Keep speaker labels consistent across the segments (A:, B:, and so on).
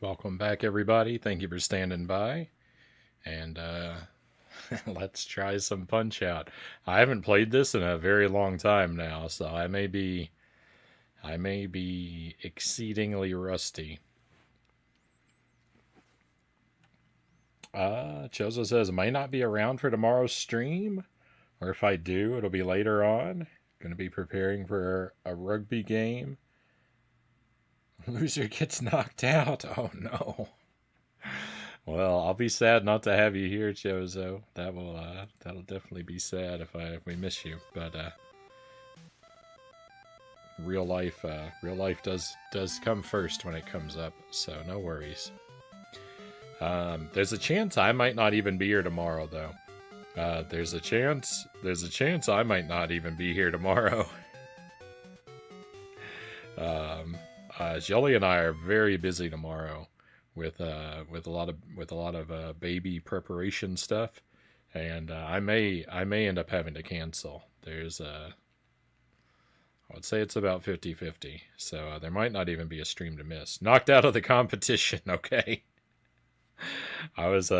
A: Welcome back, everybody. Thank you for standing by. And let's try some Punch Out. I haven't played this in a very long time now, so I may be exceedingly rusty. Chozo says I might not be around for tomorrow's stream, or if I do, it'll be later on. Going to be preparing for a rugby game. Loser gets knocked out. Oh no. Well, I'll be sad not to have you here, Chozo. That'll definitely be sad if we miss you. But real life does come first when it comes up. So no worries. There's a chance I might not even be here tomorrow, though. There's a chance I might not even be here tomorrow. Jelly and I are very busy tomorrow with a lot of baby preparation stuff, and I may end up having to cancel. I would say it's about 50-50, so there might not even be a stream to miss. Knocked out of the competition. Okay. I was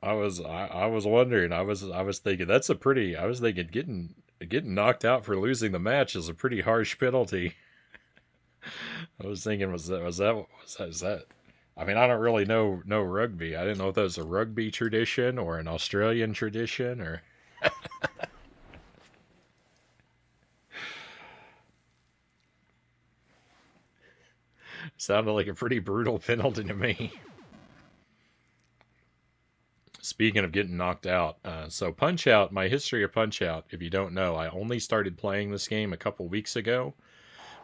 A: wondering. I was thinking that's a pretty. I was thinking getting knocked out for losing the match is a pretty harsh penalty. I was thinking, was that? I mean, I don't really know rugby. I didn't know if that was a rugby tradition or an Australian tradition, or sounded like a pretty brutal penalty to me. Speaking of getting knocked out, so Punch Out, my history of Punch Out, if you don't know, I only started playing this game a couple weeks ago.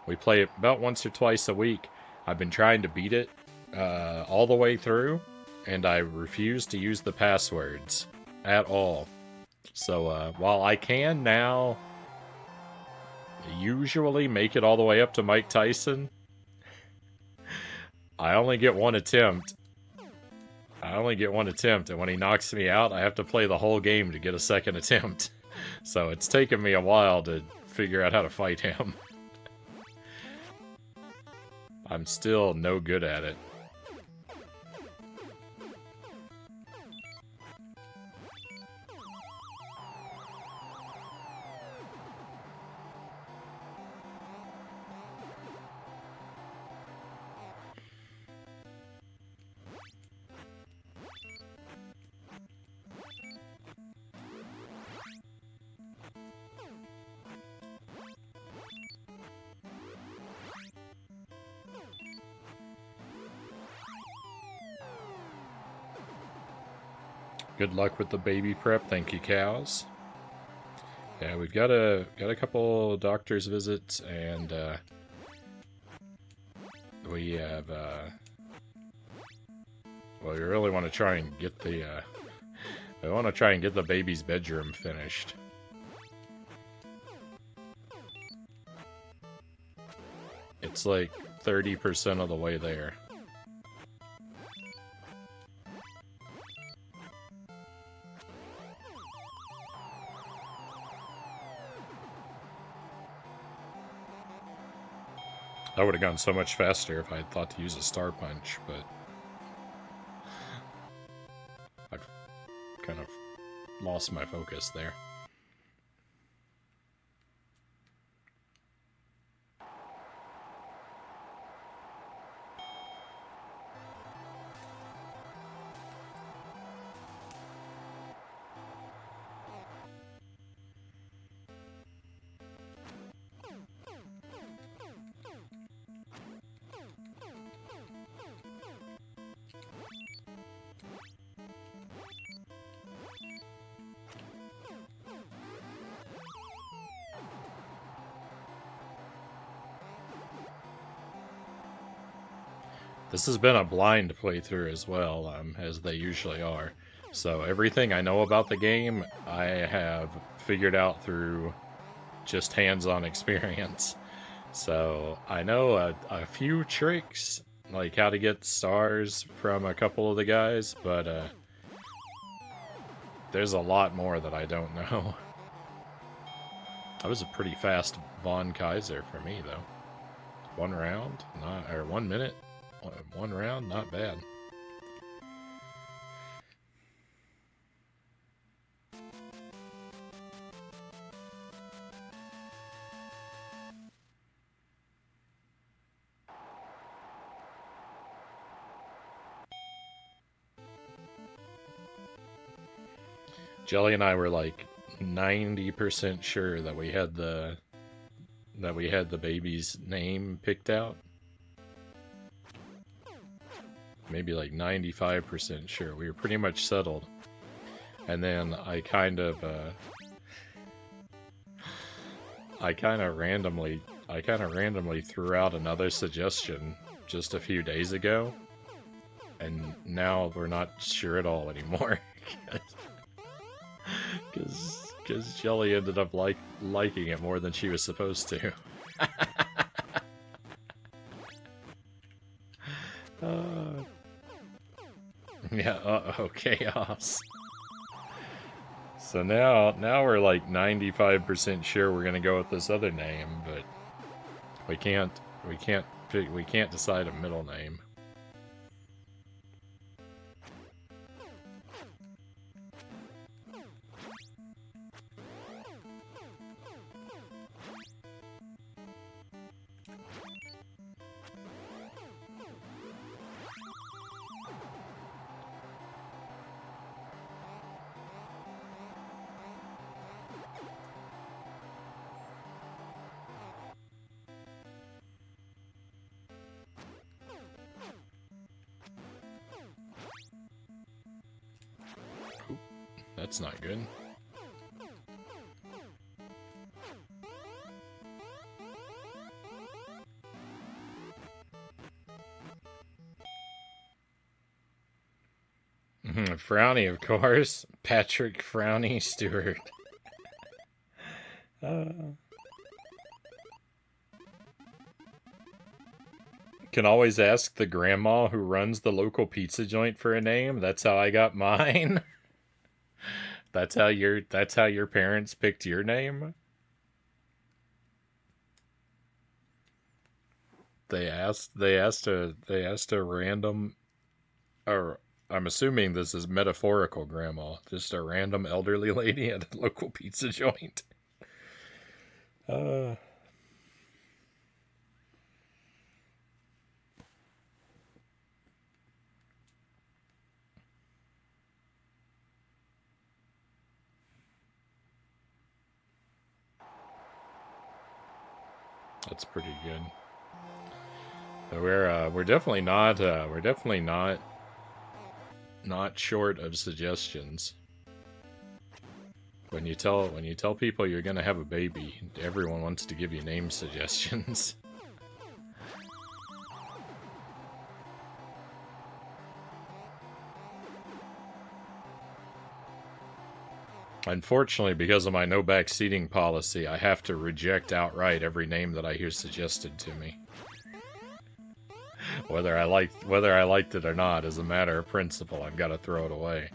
A: We play it about once or twice a week. I've been trying to beat it all the way through, and I refuse to use the passwords at all. So while I can now usually make it all the way up to Mike Tyson, I only get one attempt. And when he knocks me out, I have to play the whole game to get a second attempt. So it's taken me a while to figure out how to fight him. I'm still no good at it. Good luck with the baby prep. Thank you, cows. Yeah, we've got a couple doctor's visits, and we have well, we really want to try and get the baby's bedroom finished. It's like 30% of the way there. I would have gone so much faster if I had thought to use a star punch, but I've kind of lost my focus there. This has been a blind playthrough as well, as they usually are. So everything I know about the game, I have figured out through just hands-on experience. So I know a few tricks, like how to get stars from a couple of the guys, but there's a lot more that I don't know. That was a pretty fast Von Kaiser for me, though. 1 round? Or 1 minute? One round, not bad. Jelly and I were like 90% sure that we had the baby's name picked out. Maybe like 95% sure. We were pretty much settled. And then I kind of randomly threw out another suggestion just a few days ago. And now we're not sure at all anymore. Because Jelly ended up liking it more than she was supposed to. Yeah, chaos. So now we're like 95% sure we're gonna go with this other name, but we can't decide a middle name. That's not good. Frownie, of course. Patrick Frownie Stewart. Can always ask the grandma who runs the local pizza joint for a name. That's how I got mine. That's how your parents picked your name? They asked a random, or I'm assuming this is metaphorical grandma, just a random elderly lady at a local pizza joint. That's pretty good. We're definitely not short of suggestions. When you tell people you're gonna have a baby, everyone wants to give you name suggestions. Unfortunately, because of my no back seating policy, I have to reject outright every name that I hear suggested to me. Whether I liked it or not, as a matter of principle, I've got to throw it away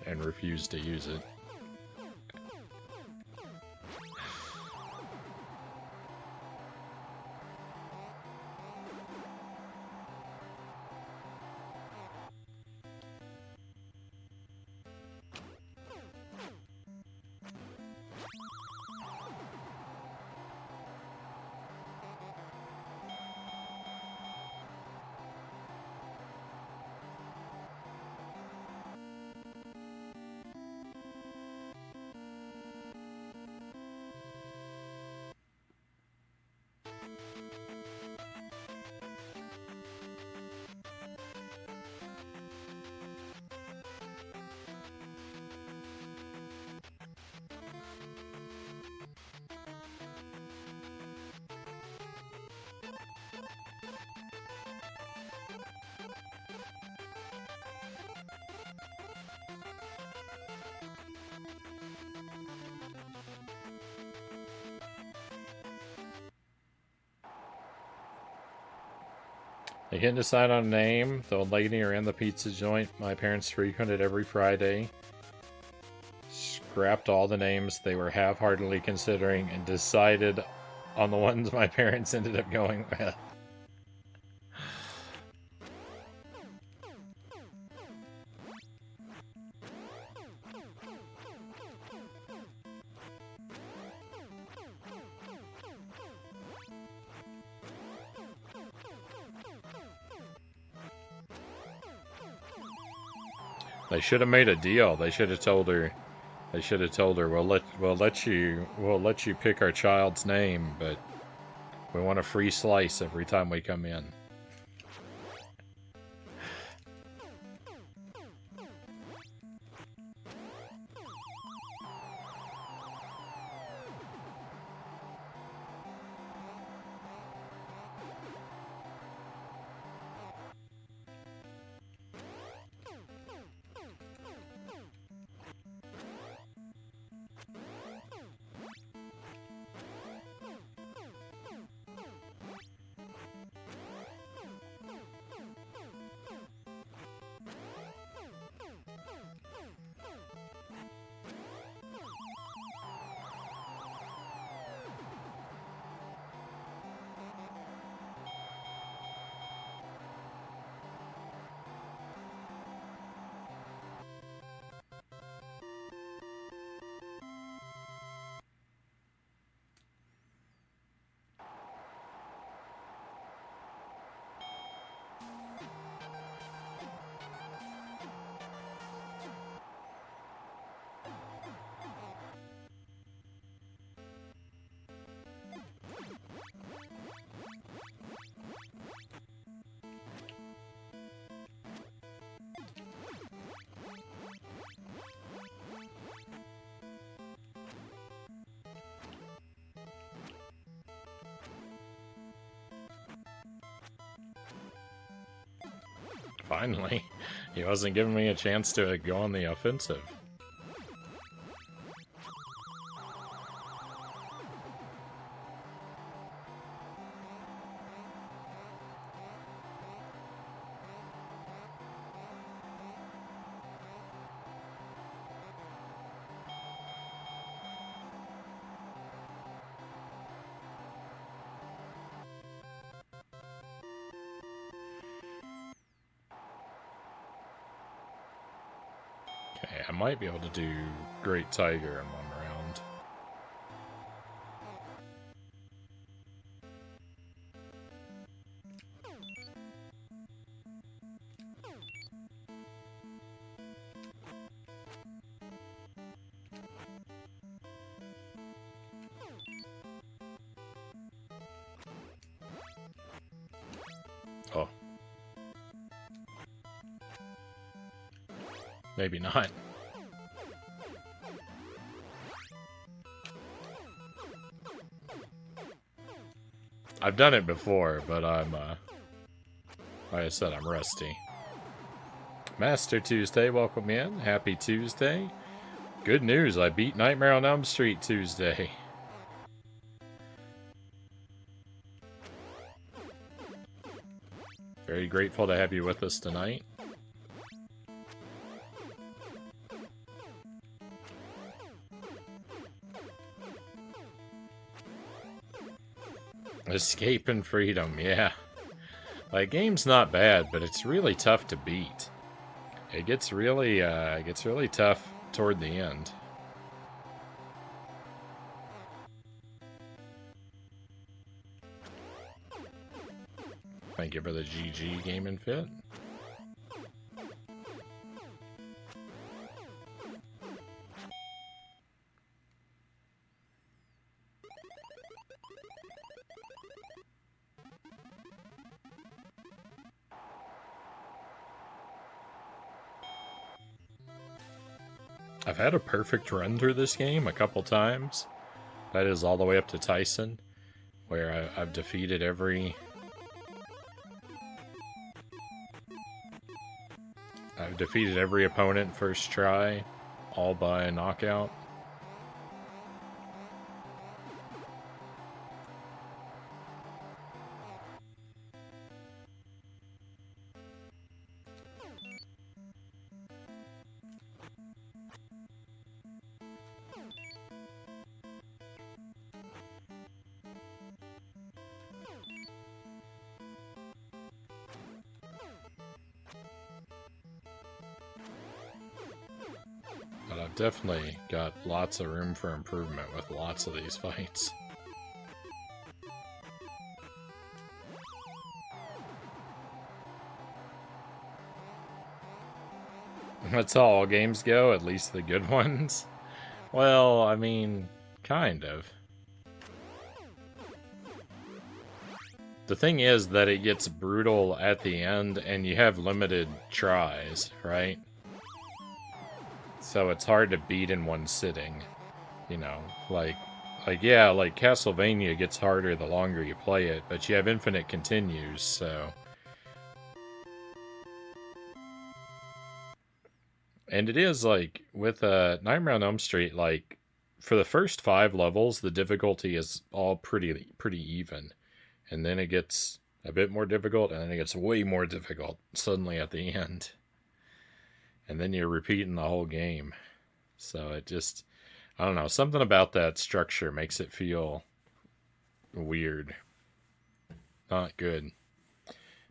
A: and refuse to use it. They couldn't decide on a name. The old lady ran the pizza joint my parents frequented every Friday. Scrapped all the names they were half-heartedly considering and decided on the ones my parents ended up going with. They should have made a deal. They should have told her. They should have told her, we'll let you pick our child's name, but we want a free slice every time we come in. Finally, he wasn't giving me a chance to go on the offensive. Okay, I might be able to do Great Tiger in one round. Oh. Maybe not. I've done it before, but I'm, like I said, I'm rusty. Master Tuesday, welcome in. Happy Tuesday. Good news, I beat Nightmare on Elm Street Tuesday. Very grateful to have you with us tonight. Escape and Freedom, yeah. Like, game's not bad, but it's really tough to beat. It gets really tough toward the end. Thank you for the GG Game and Fit. I've had a perfect run through this game a couple times. That is all the way up to Tyson, where I've defeated every opponent first try, all by a knockout. But I've definitely got lots of room for improvement with lots of these fights. That's how all games go, at least the good ones. Well, I mean, kind of. The thing is that it gets brutal at the end, and you have limited tries, right? So it's hard to beat in one sitting. You know, yeah, like Castlevania gets harder the longer you play it, but you have infinite continues, so... And it is, like, with Nightmare on Elm Street, like, for the first 5 levels, the difficulty is all pretty even. And then it gets a bit more difficult, and then it gets way more difficult suddenly at the end. And then you're repeating the whole game. So it just... I don't know, something about that structure makes it feel weird. Not good.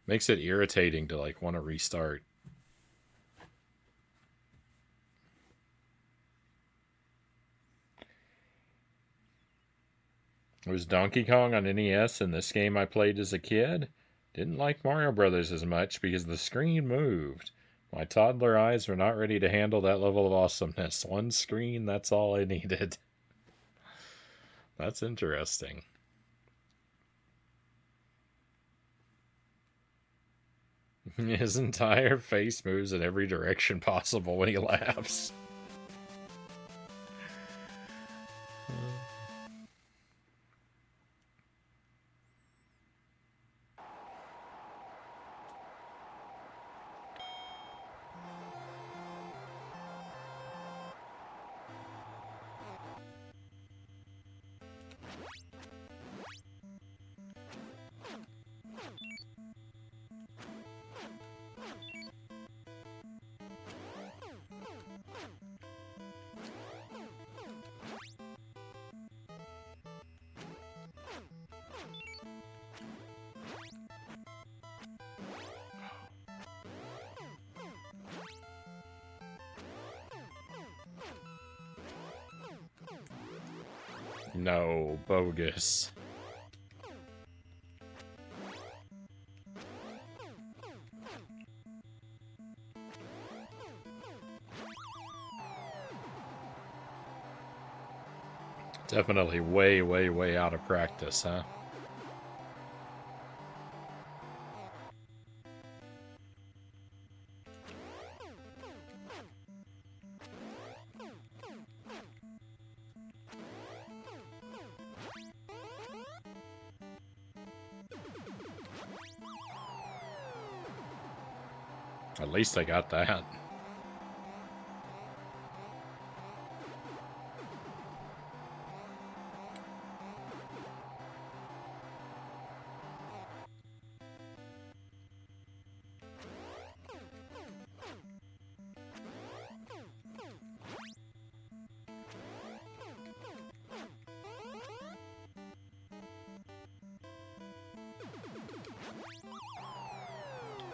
A: Makes it irritating to, like, want to restart. It was Donkey Kong on NES, and this game I played as a kid. Didn't like Mario Brothers as much because the screen moved. My toddler eyes were not ready to handle that level of awesomeness. One screen, that's all I needed. That's interesting. His entire face moves in every direction possible when he laughs. No, bogus. Definitely way, way, way out of practice, huh? At least I got that.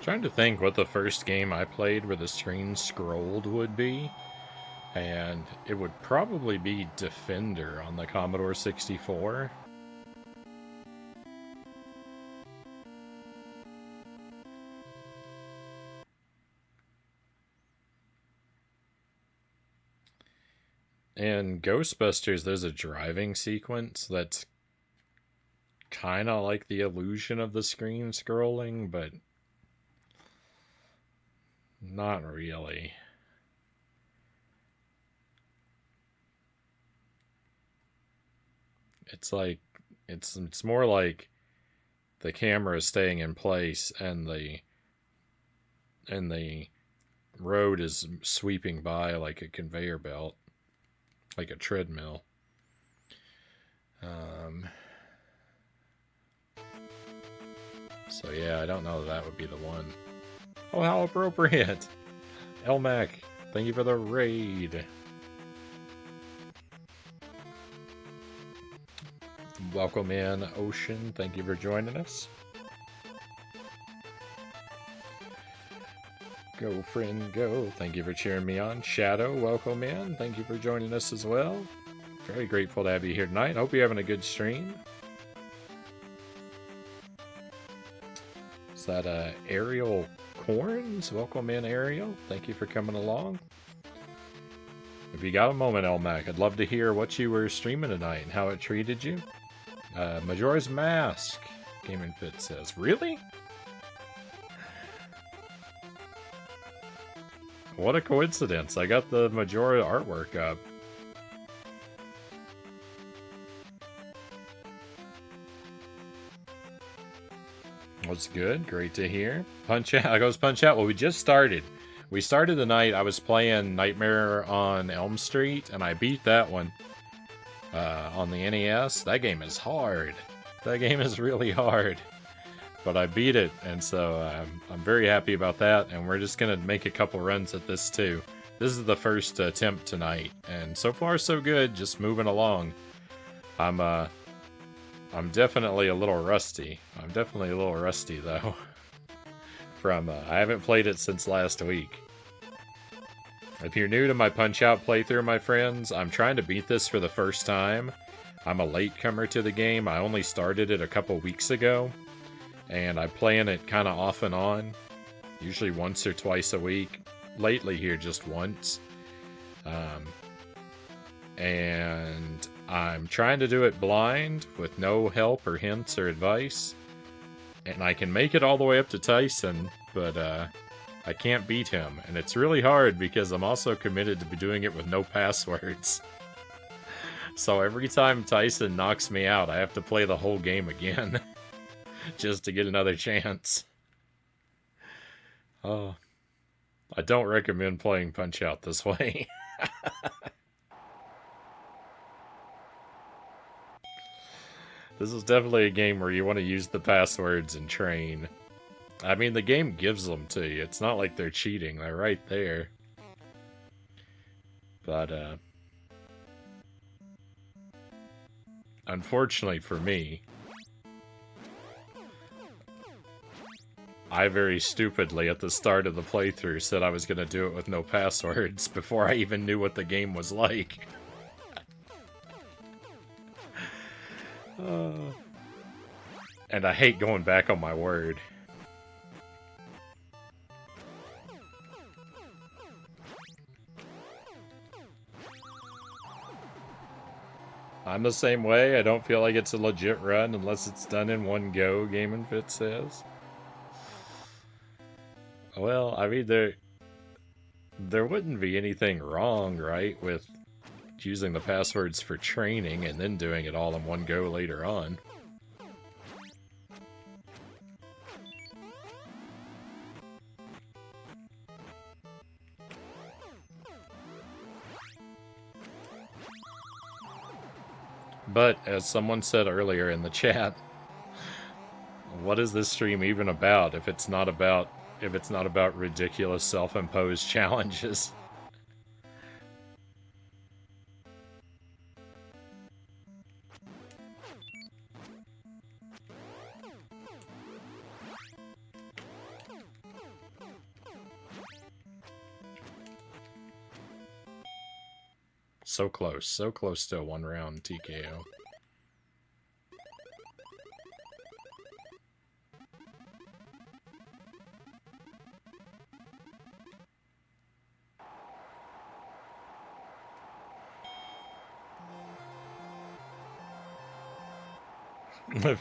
A: Trying to think what the first game I played where the screen scrolled would be. And it would probably be Defender on the Commodore 64. In Ghostbusters, there's a driving sequence that's kind of like the illusion of the screen scrolling, but not really. It's like it's more like the camera is staying in place and the road is sweeping by like a conveyor belt, like a treadmill. So yeah, I don't know that would be the one. Oh, how appropriate! Elmac, thank you for the raid. Welcome in, Ocean. Thank you for joining us. Go, friend, go. Thank you for cheering me on. Shadow, welcome in. Thank you for joining us as well. Very grateful to have you here tonight. Hope you're having a good stream. Is that Ariel Corns. Welcome in, Ariel. Thank you for coming along. If you got a moment, Elmac, I'd love to hear what you were streaming tonight and how it treated you. Majora's Mask, Gaming Fit says. Really? What a coincidence. I got the Majora artwork up. What's good? Great to hear. Punch Out. I goes Punch Out. Well, we just started. We started the night I was playing Nightmare on Elm Street, and I beat that one on the NES. That game is hard. That game is really hard. But I beat it, and so I'm very happy about that, and we're just going to make a couple runs at this too. This is the first attempt tonight, and so far so good, just moving along. I'm definitely a little rusty. I'm definitely a little rusty, though. I haven't played it since last week. If you're new to my Punch-Out playthrough, my friends, I'm trying to beat this for the first time. I'm a latecomer to the game. I only started it a couple weeks ago. And I'm playing it kind of off and on. Usually once or twice a week. Lately here, just once. And I'm trying to do it blind, with no help or hints or advice. And I can make it all the way up to Tyson, but I can't beat him. And it's really hard because I'm also committed to be doing it with no passwords. So every time Tyson knocks me out, I have to play the whole game again. Just to get another chance. Oh, I don't recommend playing Punch-Out this way. This is definitely a game where you want to use the passwords and train. I mean, the game gives them to you. It's not like they're cheating. They're right there. But, unfortunately for me, I very stupidly at the start of the playthrough said I was going to do it with no passwords before I even knew what the game was like. And I hate going back on my word. I'm the same way. I don't feel like it's a legit run unless it's done in one go, Gaming Fit says. Well, I mean, there wouldn't be anything wrong, right, with using the passwords for training and then doing it all in one go later on. But, as someone said earlier in the chat, what is this stream even about if it's not about ridiculous self-imposed challenges? So close to a one-round TKO.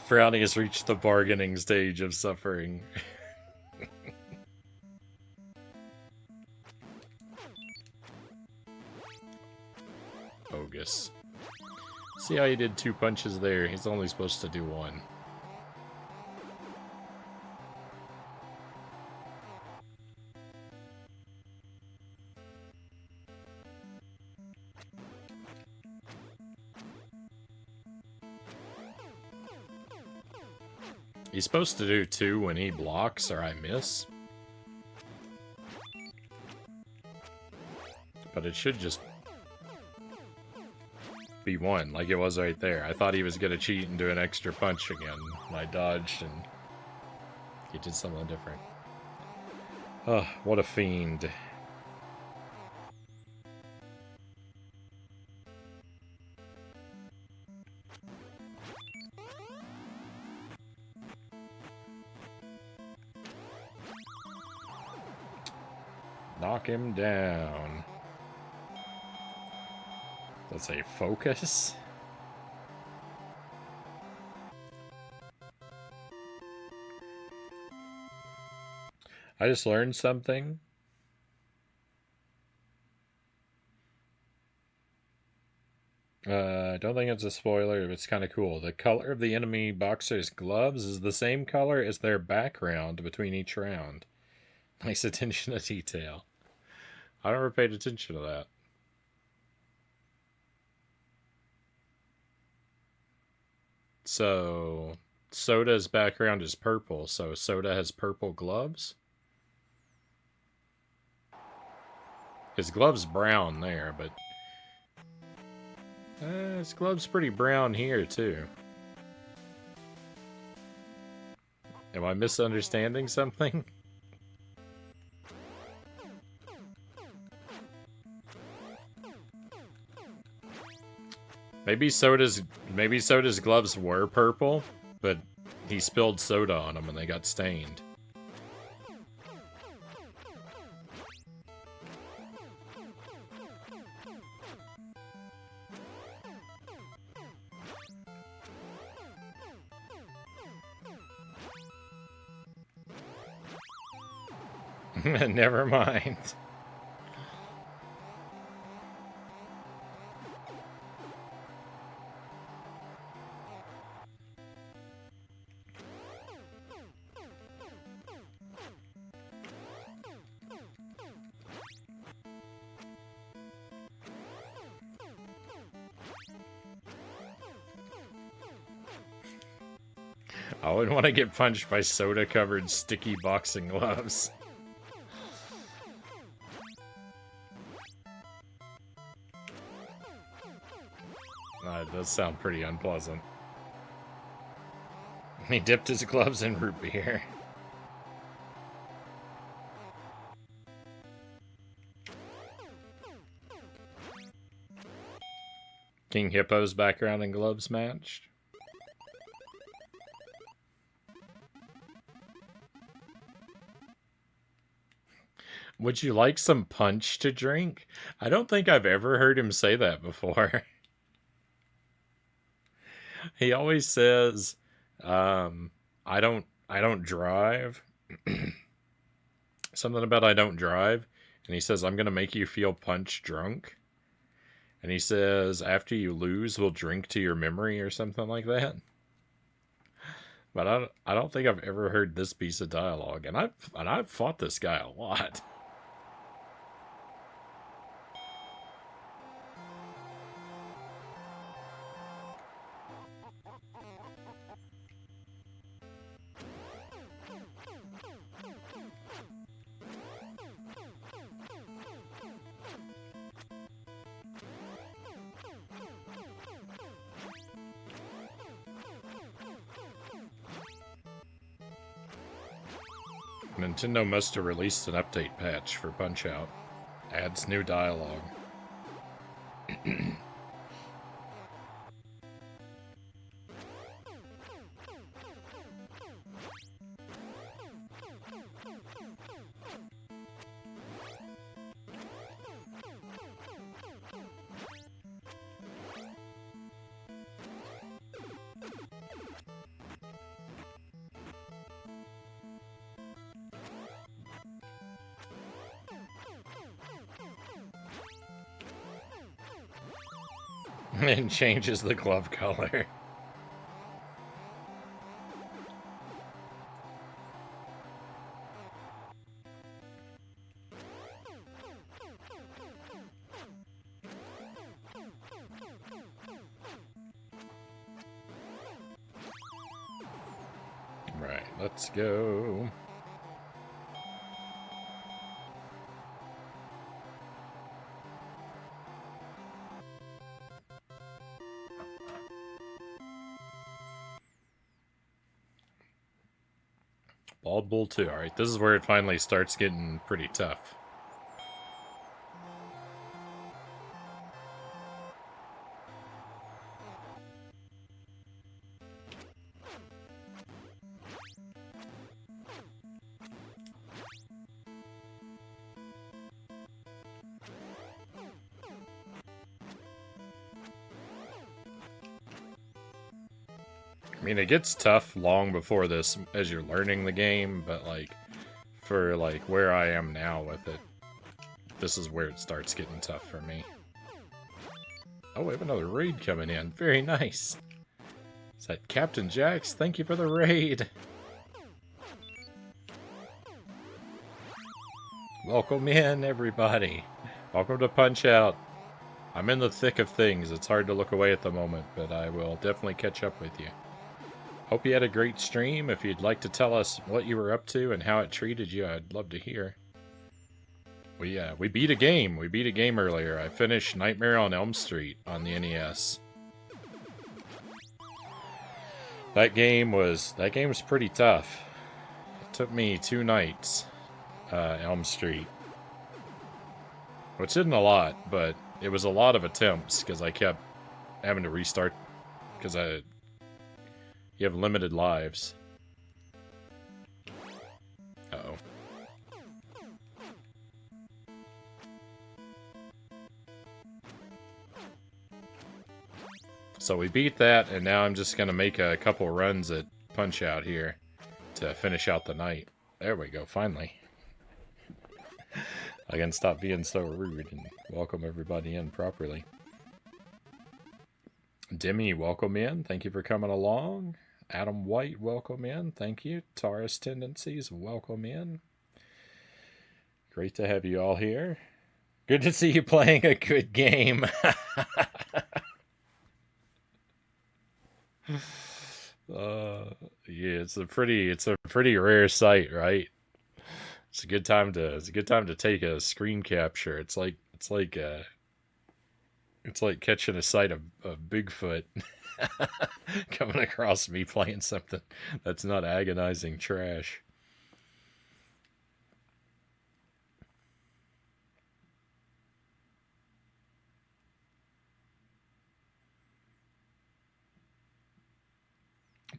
A: Frownie has reached the bargaining stage of suffering. Bogus. See how he did 2 punches there? He's only supposed to do 1. He's supposed to do 2 when he blocks or I miss. But it should just be 1, like it was right there. I thought he was gonna cheat and do an extra punch again, and I dodged, and he did something different. Oh, what a fiend. Knock him down. Let's say focus. I just learned something. I don't think it's a spoiler, but it's kind of cool. The color of the enemy boxer's gloves is the same color as their background between each round. Nice attention to detail. I never paid attention to that. So, Soda's background is purple, so Soda has purple gloves? His glove's brown there, but his glove's pretty brown here, too. Am I misunderstanding something? Maybe Soda's gloves were purple, but he spilled soda on them and they got stained. Never mind. I wouldn't want to get punched by soda-covered sticky boxing gloves. It does sound pretty unpleasant. He dipped his gloves in root beer. King Hippo's background and gloves matched. Would you like some punch to drink? I don't think I've ever heard him say that before. He always says, I don't drive. Something about I don't drive. And he says, I'm going to make you feel punch drunk. And he says, after you lose, we'll drink to your memory or something like that. But I don't think I've ever heard this piece of dialogue. And I've fought this guy a lot. Nintendo must have released an update patch for Punch-Out. Adds new dialogue. And changes the glove color. Right, let's go. Bald Bull 2. Alright, this is where it finally starts getting pretty tough. I mean, it gets tough long before this as you're learning the game, but like for like where I am now with it, this is where it starts getting tough for me. Oh, we have another raid coming in. Very nice. Is that Captain Jax? Thank you for the raid. Welcome in, everybody. Welcome to Punch-Out. I'm in the thick of things. It's hard to look away at the moment, but I will definitely catch up with you. Hope you had a great stream. If you'd like to tell us what you were up to and how it treated you, I'd love to hear. We beat a game. We beat a game earlier. I finished Nightmare on Elm Street on the NES. That game was pretty tough. It took me 2 nights. Elm Street, which isn't a lot, but it was a lot of attempts because I kept having to restart because you have limited lives. Uh-oh. So we beat that, and now I'm just gonna make a couple runs at Punch-Out here to finish out the night. There we go, finally. I can stop being so rude and welcome everybody in properly. Demi, welcome in. Thank you for coming along. Adam White, welcome in. Thank you. Taurus Tendencies, welcome in. Great to have you all here. Good to see you playing a good game. Yeah, it's a pretty rare sight, right? It's a good time to take a screen capture. It's like catching a sight of Bigfoot coming across me playing something that's not agonizing trash.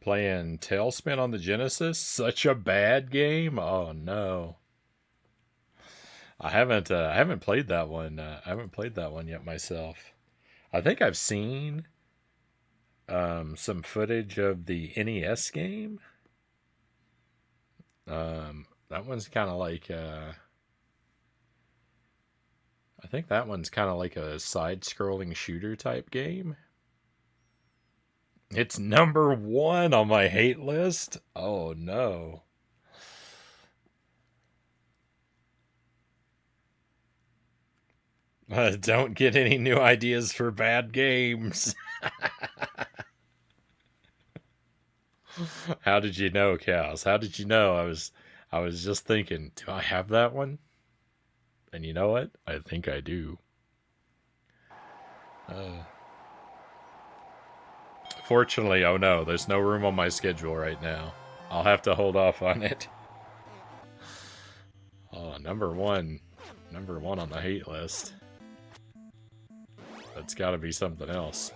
A: Playing Tailspin on the Genesis? Such a bad game? Oh no. I haven't played that one. I haven't played that one yet myself. I think I've seen some footage of the NES game. That one's kind of like I think that one's kind of like a side-scrolling shooter type game. It's number 1 on my hate list. Oh no. Don't get any new ideas for bad games. How did you know, Cows? How did you know? I was just thinking, do I have that one? And you know what? I think I do. Fortunately, oh no, there's no room on my schedule right now. I'll have to hold off on it. Oh, number one on the hate list. That's gotta be something else.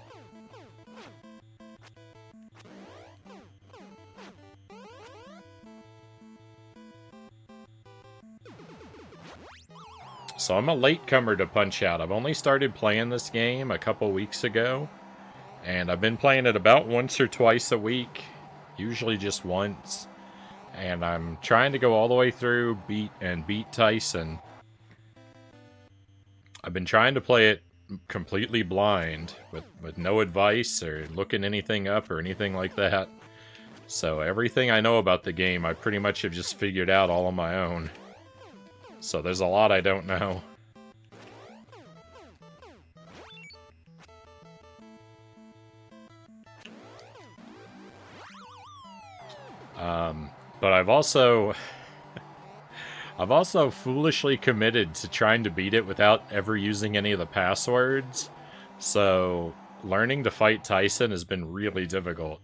A: So I'm a latecomer to Punch-Out. I've only started playing this game a couple weeks ago. And I've been playing it about once or twice a week. Usually just once. And I'm trying to go all the way through, beat Tyson. I've been trying to play it completely blind, with no advice or looking anything up or anything like that. So everything I know about the game, I pretty much have just figured out all on my own. So there's a lot I don't know. But I've also foolishly committed to trying to beat it without ever using any of the passwords. So learning to fight Tyson has been really difficult.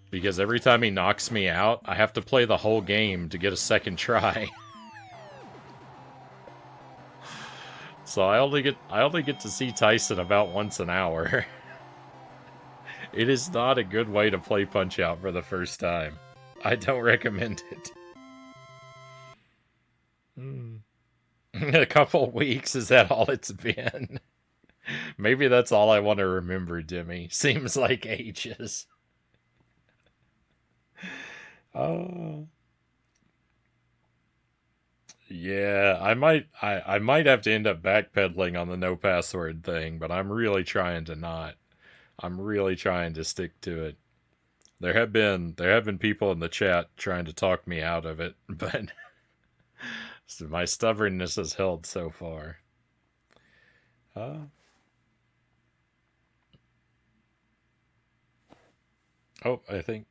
A: Because every time he knocks me out, I have to play the whole game to get a second try. So I only get to see Tyson about once an hour. It is not a good way to play Punch-Out for the first time. I don't recommend it. A couple weeks, is that all it's been? Maybe that's all I want to remember, Demi. Seems like ages. Oh. Yeah, I might have to end up backpedaling on the no password thing, but I'm really trying to not. I'm really trying to stick to it. There have been people in the chat trying to talk me out of it, but my stubbornness has held so far. Uh, oh, I think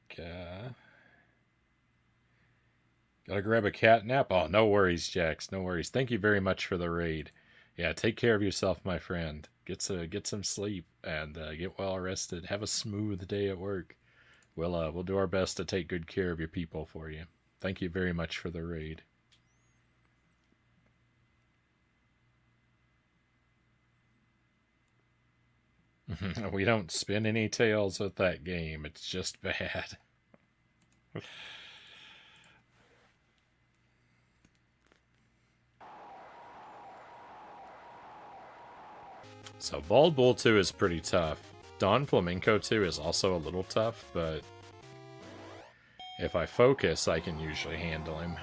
A: gotta grab a cat nap. Oh, no worries, Jax. No worries. Thank you very much for the raid. Yeah, take care of yourself, my friend. Get some sleep and get well rested. Have a smooth day at work. We'll do our best to take good care of your people for you. Thank you very much for the raid. We don't spin any tails with that game. It's just bad. So Bald Bull 2 is pretty tough. Don Flamenco 2 is also a little tough, but if I focus, I can usually handle him.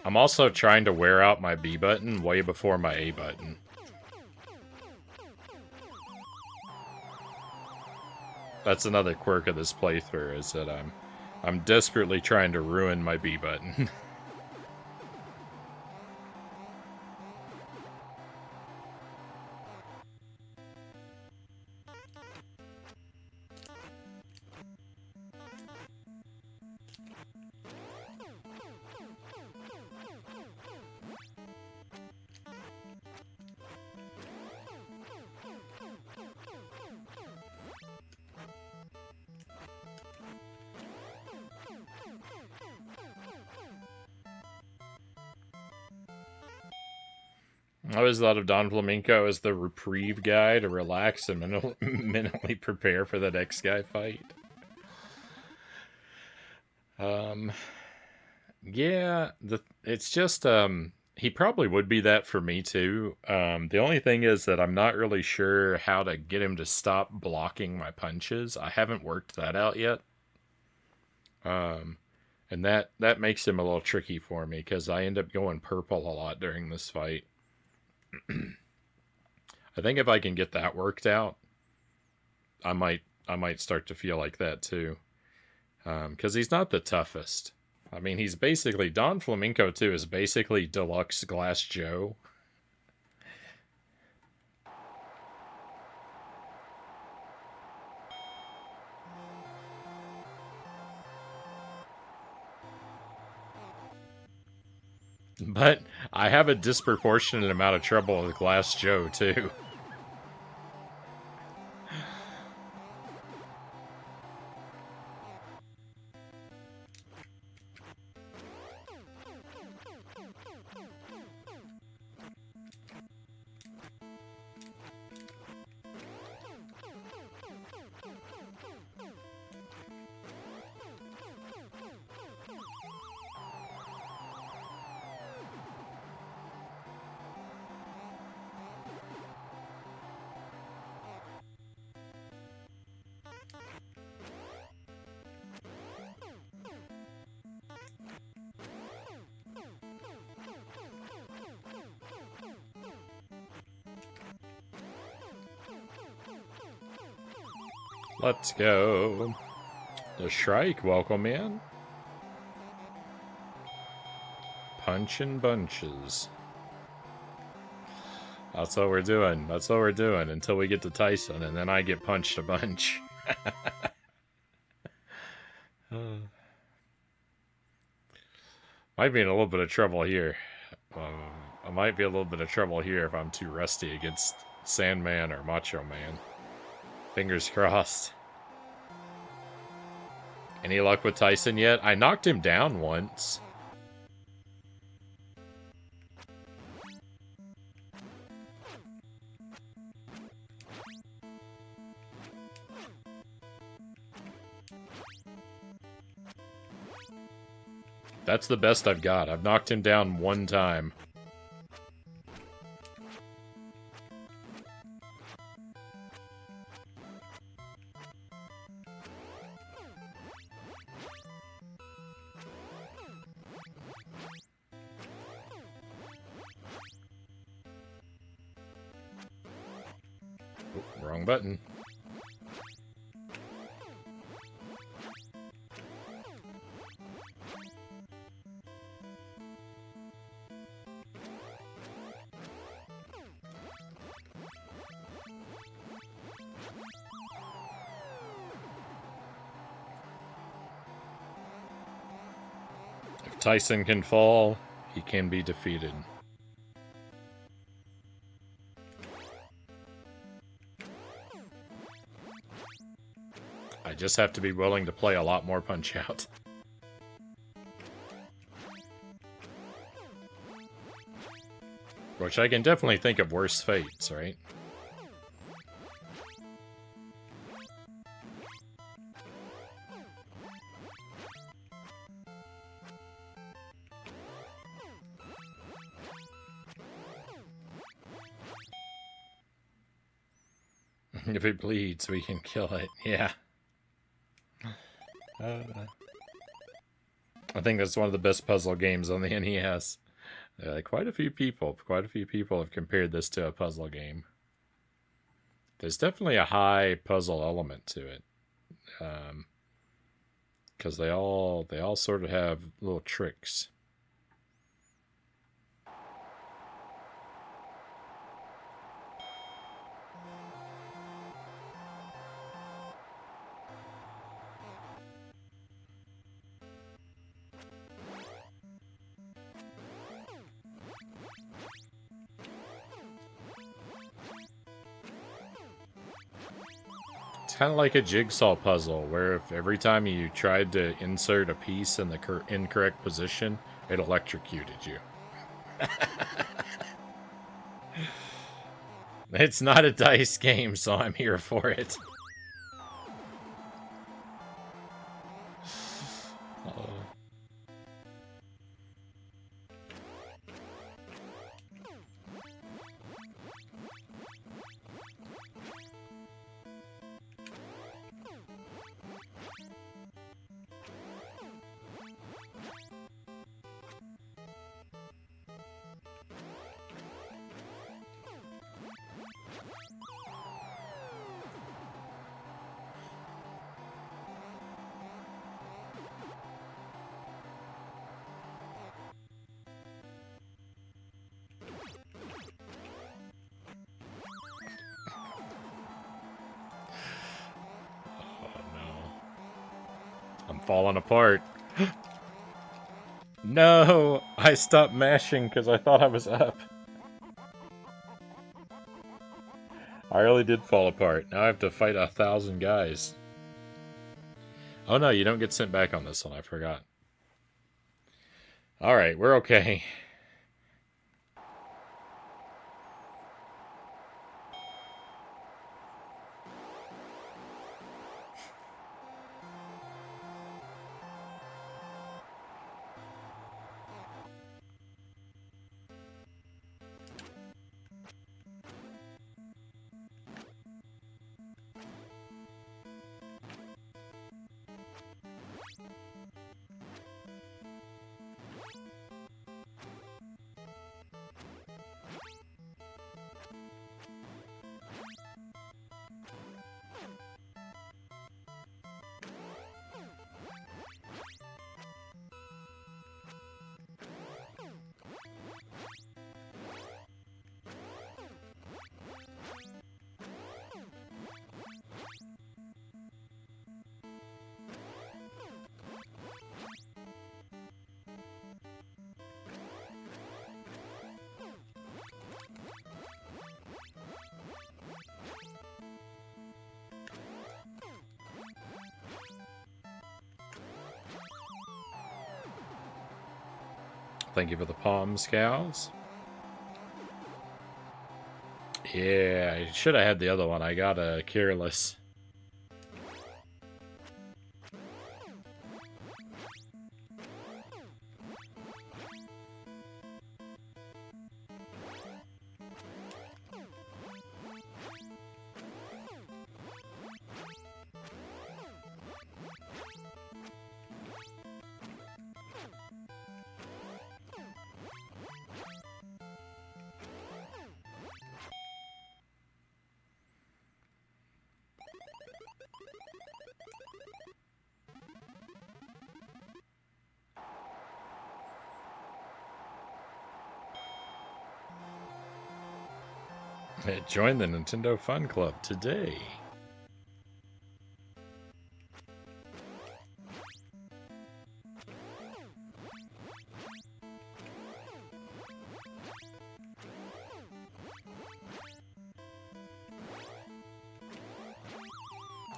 A: I'm also trying to wear out my B button way before my A button. That's another quirk of this playthrough, is that I'm desperately trying to ruin my B button. I always thought of Don Flamenco as the reprieve guy to relax and mentally prepare for the next guy fight. Um, yeah, it's just he probably would be that for me too. The only thing is that I'm not really sure how to get him to stop blocking my punches. I haven't worked that out yet. Um, and that makes him a little tricky for me because I end up going purple a lot during this fight. I think if I can get that worked out, I might start to feel like that too. Because he's not the toughest. I mean, he's basically Don Flamenco 2 is basically deluxe Glass Joe. But I have a disproportionate amount of trouble with Glass Joe too. Let's go. The Shrike, welcome in. Punch in bunches. That's what we're doing. That's what we're doing until we get to Tyson, and then I get punched a bunch. Might be in a little bit of trouble here. I might be a little bit of trouble here if I'm too rusty against Sandman or Macho Man. Fingers crossed. Any luck with Tyson yet? I knocked him down once. That's the best I've got. I've knocked him down one time. Oh, wrong button. If Tyson can fall, he can be defeated. I just have to be willing to play a lot more Punch-Out. Which I can definitely think of worse fates, right? If it bleeds, we can kill it. Yeah. I think that's one of the best puzzle games on the NES. Quite a few people have compared this to a puzzle game. There's definitely a high puzzle element to it, because they all sort of have little tricks. It's kind of like a jigsaw puzzle, where if every time you tried to insert a piece in the incorrect position, it electrocuted you. It's not a dice game, so I'm here for it. Falling apart. No! I stopped mashing because I thought I was up. I really did fall apart. Now I have to fight 1,000 guys. Oh no, you don't get sent back on this one. I forgot. Alright, we're okay. Thank you for the palm scowls. Yeah, I should have had the other one. I got a careless. Join the Nintendo Fun Club today.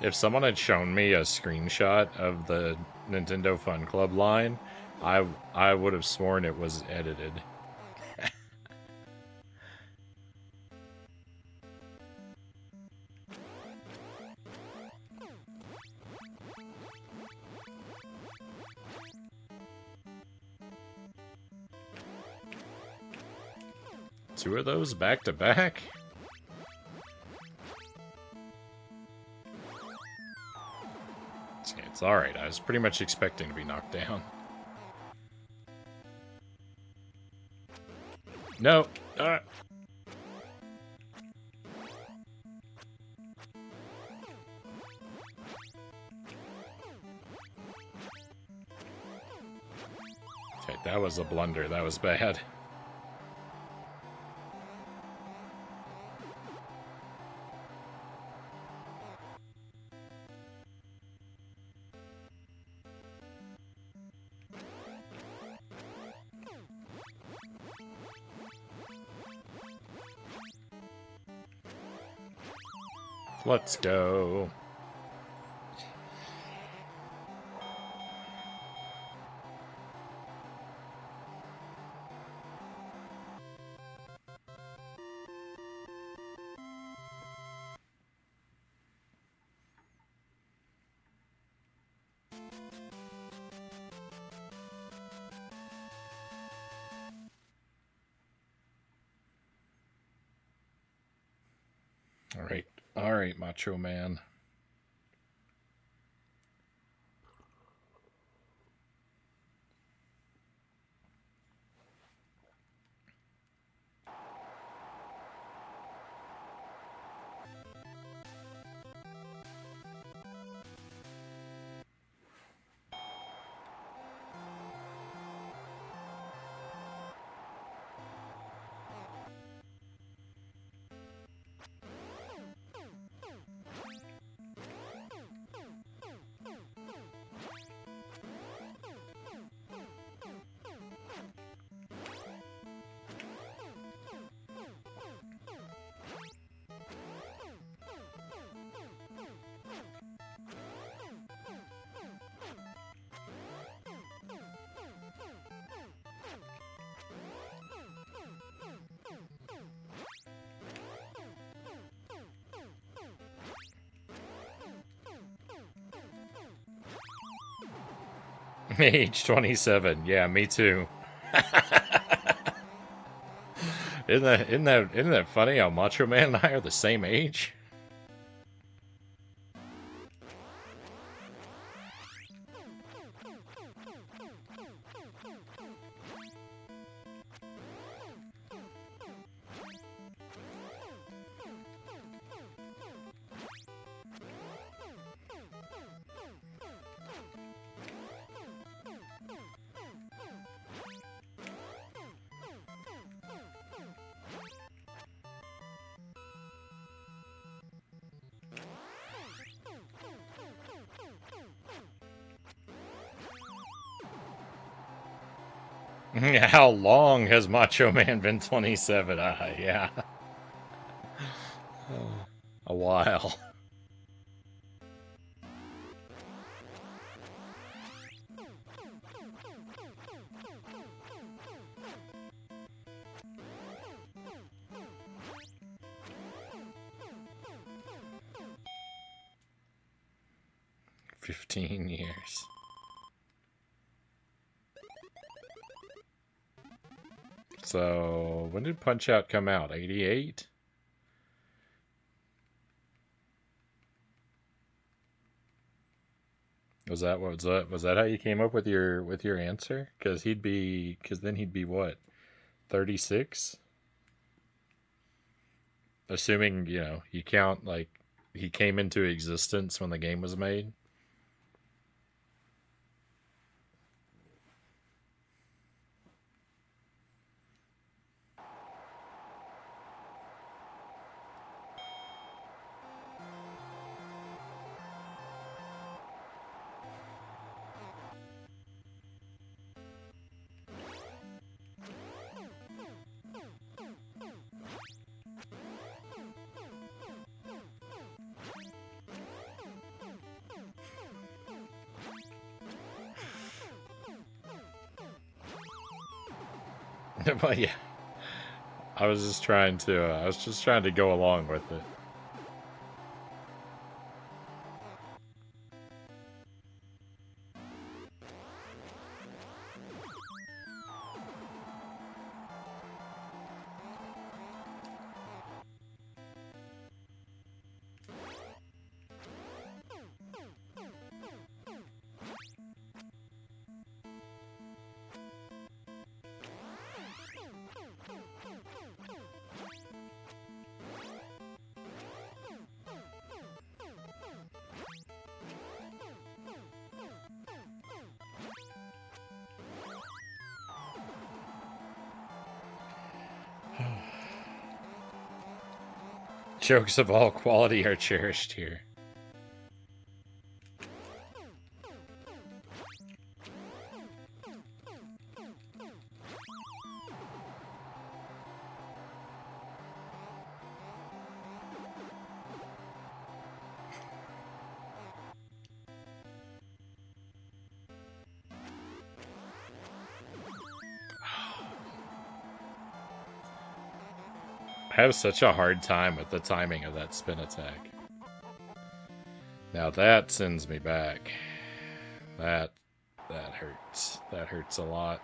A: If someone had shown me a screenshot of the Nintendo Fun Club line, I would have sworn it was edited. Two of those back to back? It's alright, I was pretty much expecting to be knocked down. No! Okay, that was a blunder, that was bad. Let's go. All right, Macho Man. Age 27. Yeah, me too. Isn't that funny how Macho Man and I are the same age? How long has Macho Man been 27? Yeah. A while. 15 years. So, when did Punch-Out come out? 88? Was that how you came up with your answer? Because then he'd be what? 36? Assuming, you count like he came into existence when the game was made. But yeah, I was just trying to go along with it. Jokes of all quality are cherished here. I have such a hard time with the timing of that spin attack. Now that sends me back. That hurts. That hurts a lot.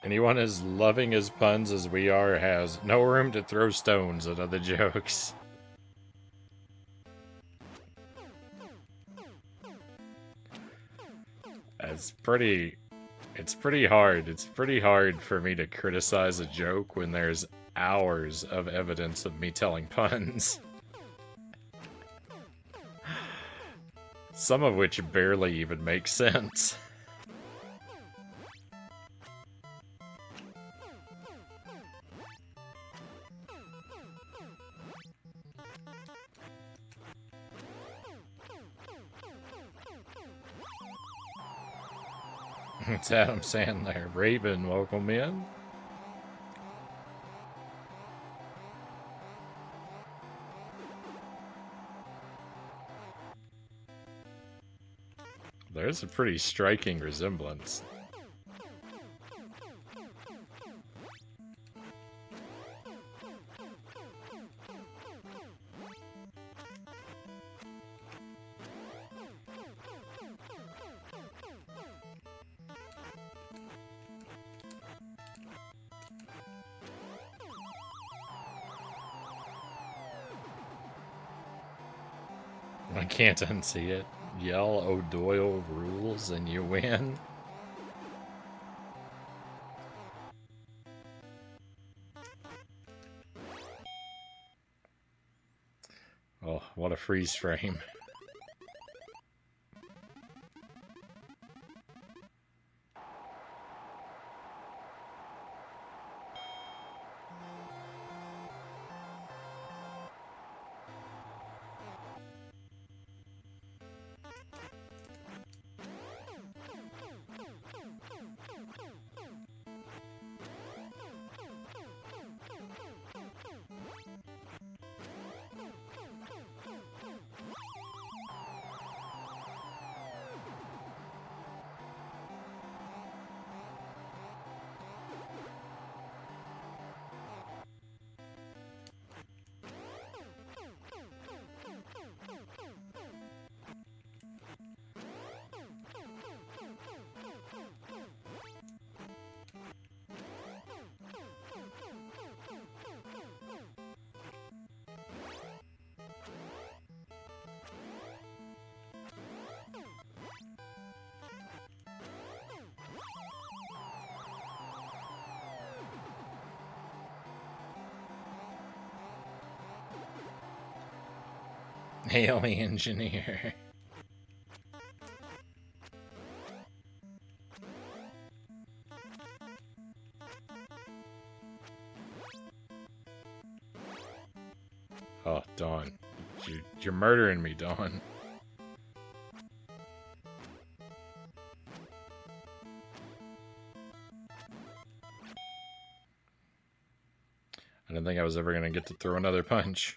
A: Anyone as loving as puns as we are has no room to throw stones at other jokes. It's pretty hard. It's pretty hard for me to criticize a joke when there's hours of evidence of me telling puns. Some of which barely even make sense. It's Adam Sandler. Raven, welcome in. There's a pretty striking resemblance. I can't unsee it. Yell O'Doyle rules and you win. Oh, what a freeze frame. Hail the engineer. Oh, Dawn. You're murdering me, Dawn. I didn't think I was ever going to get to throw another punch.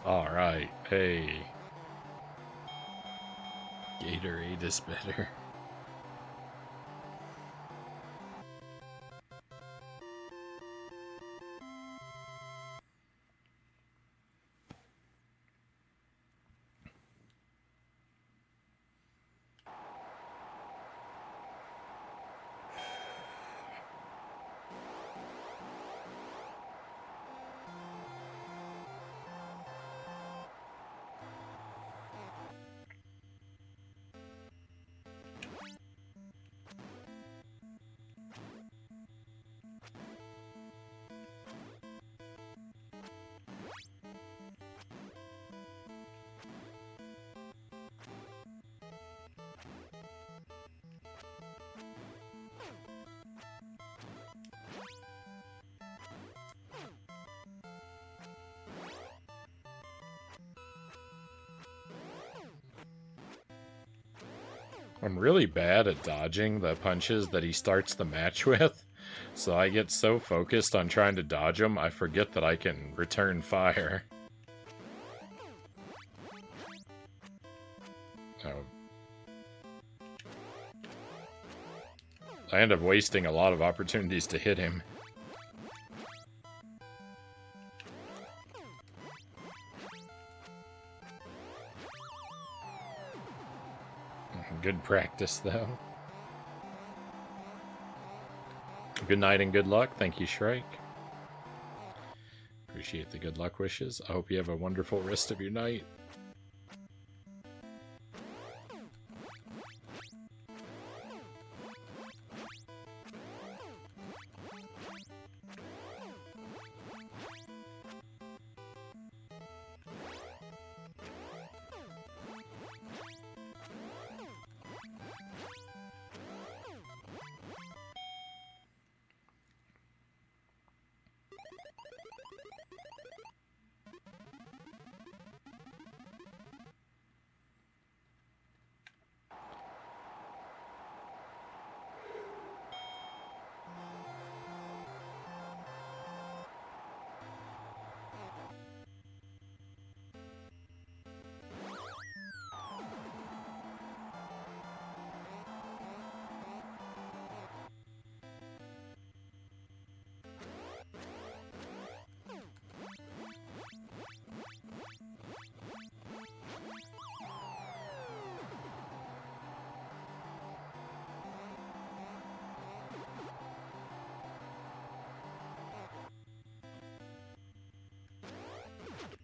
A: Alright, hey. Gatorade is better. I'm really bad at dodging the punches that he starts the match with, so I get so focused on trying to dodge them, I forget that I can return fire. Oh. I end up wasting a lot of opportunities to hit him. Good practice, though. Good night and good luck. Thank you, Shrike. Appreciate the good luck wishes. I hope you have a wonderful rest of your night.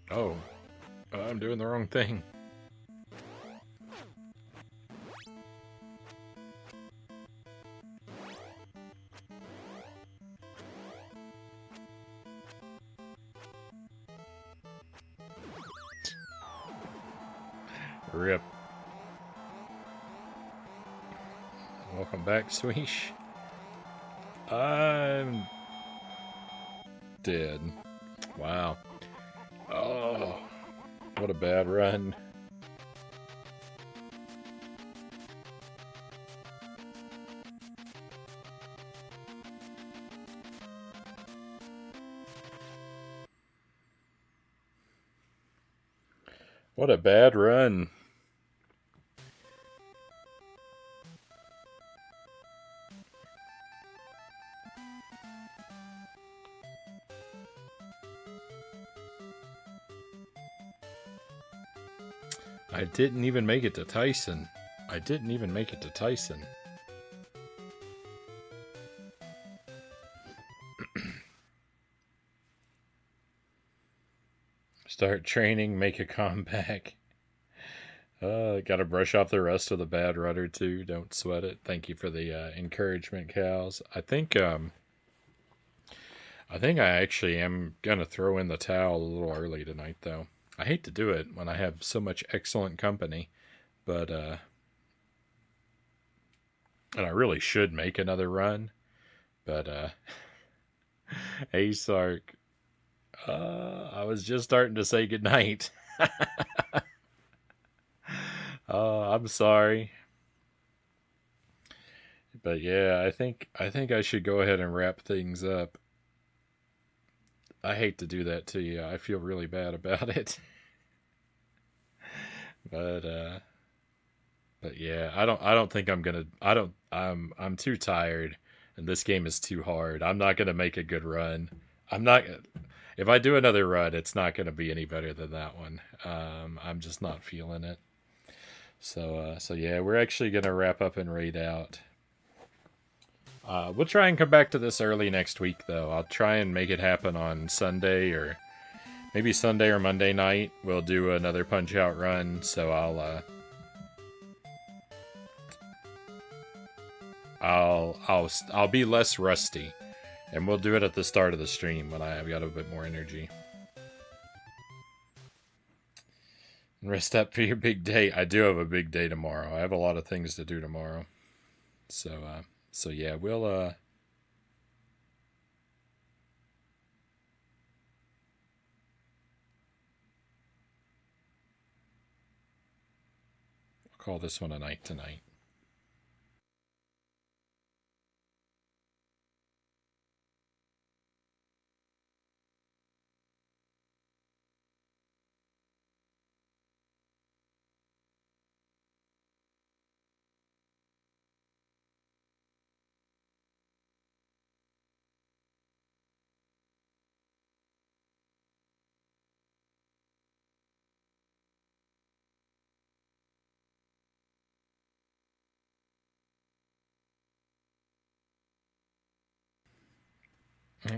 A: Oh, I'm doing the wrong thing. Rip. Welcome back, Sweesh. I'm dead. Wow. Oh, what a bad run. What a bad run. I didn't even make it to Tyson. I didn't even make it to Tyson. Start training, make a comeback. Gotta brush off the rest of the bad rudder too. Don't sweat it. Thank you for the encouragement, cows. I think I actually am gonna throw in the towel a little early tonight, though. I hate to do it when I have so much excellent company, but and I really should make another run, but hey Sark, I was just starting to say goodnight. I'm sorry. But yeah, I think I should go ahead and wrap things up. I hate to do that to you. I feel really bad about it. but but yeah, I don't think I'm going to I'm too tired and this game is too hard. I'm not going to make a good run. I'm not If I do another run, it's not going to be any better than that one. I'm just not feeling it. So yeah, we're actually gonna wrap up and raid out. We'll try and come back to this early next week, though. I'll try and make it happen on Sunday or maybe Sunday or Monday night. We'll do another Punch Out run. So I'll be less rusty, and we'll do it at the start of the stream when I've got a bit more energy. Rest up for your big day. I do have a big day tomorrow. I have a lot of things to do tomorrow. So yeah, we'll call this one a night tonight.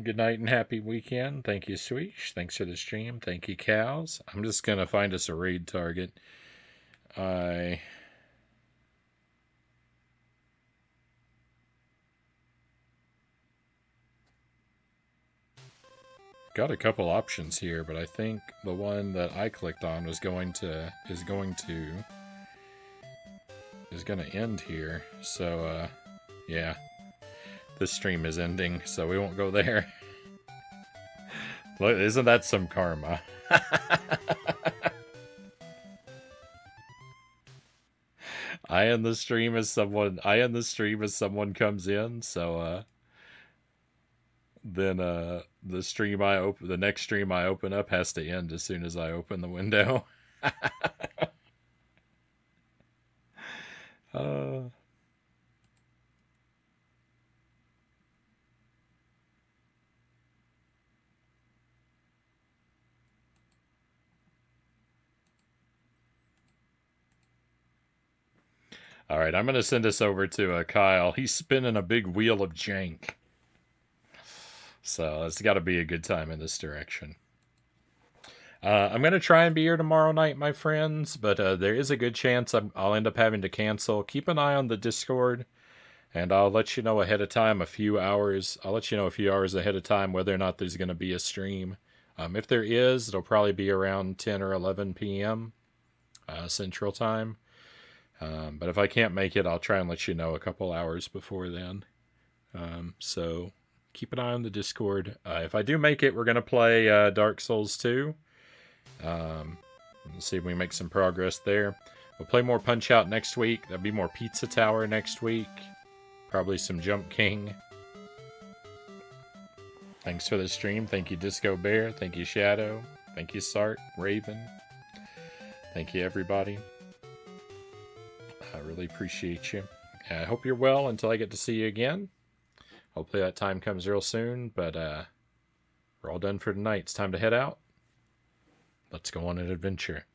A: Good night and happy weekend. Thank you, Sweesh. Thanks for the stream. Thank you, cows. I'm just gonna find us a raid target. I got a couple options here, but I think the one that I clicked on is going to end here. So yeah. This stream is ending, so we won't go there. Look, isn't that some karma? I end the stream as someone comes in, so then the next stream I open up has to end as soon as I open the window. All right, I'm going to send this over to Kyle. He's spinning a big wheel of jank. So it's got to be a good time in this direction. I'm going to try and be here tomorrow night, my friends, but there is a good chance I'll end up having to cancel. Keep an eye on the Discord, and I'll let you know ahead of time, a few hours ahead of time whether or not there's going to be a stream. If there is, it'll probably be around 10 or 11 p.m. Central Time. But if I can't make it, I'll try and let you know a couple hours before then. So keep an eye on the Discord. If I do make it, we're going to play Dark Souls 2. And see if we make some progress there. We'll play more Punch-Out next week. There'll be more Pizza Tower next week. Probably some Jump King. Thanks for the stream. Thank you, Disco Bear. Thank you, Shadow. Thank you, Sart, Raven. Thank you, everybody. I really appreciate you. I hope you're well until I get to see you again. Hopefully that time comes real soon, but we're all done for tonight. It's time to head out. Let's go on an adventure.